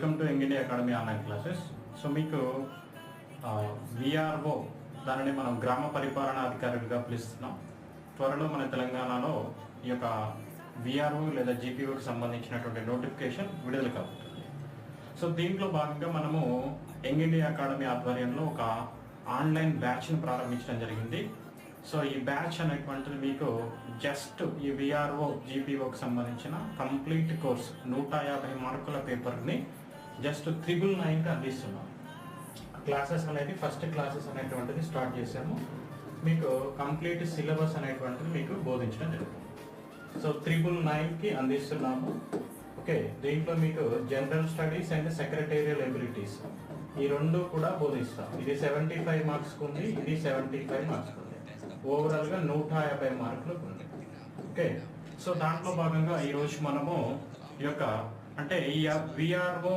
Welcome to young India academy online classes. So మీకు VRO దానిని మనం గ్రామ పరిపాలనాధికారులుగా పిలుస్తున్నాం. త్వరలో మన తెలంగాణలో ఈ యొక్క విఆర్ఓ లేదా జీపీఓకి సంబంధించినటువంటి నోటిఫికేషన్ విడుదల కాబోతుంది. సో దీంట్లో భాగంగా మనము యంగ్ ఇండియా అకాడమీ ఆధ్వర్యంలో ఒక ఆన్లైన్ బ్యాచ్ని ప్రారంభించడం జరిగింది. సో ఈ బ్యాచ్ అనేటువంటిది మీకు జస్ట్ ఈ విఆర్ఓ జీపీఓకి సంబంధించిన కంప్లీట్ కోర్స్ 150 మార్కుల పేపర్ని జస్ట్ 999కి అందిస్తున్నాం. క్లాసెస్ అనేది ఫస్ట్ క్లాసెస్ అనేటువంటిది స్టార్ట్ చేసాము. మీకు కంప్లీట్ సిలబస్ అనేటువంటిది మీకు బోధించడం జరుగుతుంది. సో 999కి అందిస్తున్నాము. ఓకే, దీంట్లో మీకు general studies and secretarial abilities ఈ రెండు కూడా బోధిస్తాం. ఇది 75 మార్క్స్కి ఉంది, ఇది 75 మార్క్స్కి ఉంది. ఓవరాల్గా 150 మార్కులకు ఉంది. ఓకే, సో దాంట్లో భాగంగా ఈరోజు మనము ఈ యొక్క అంటే ఈ విఆర్ఓ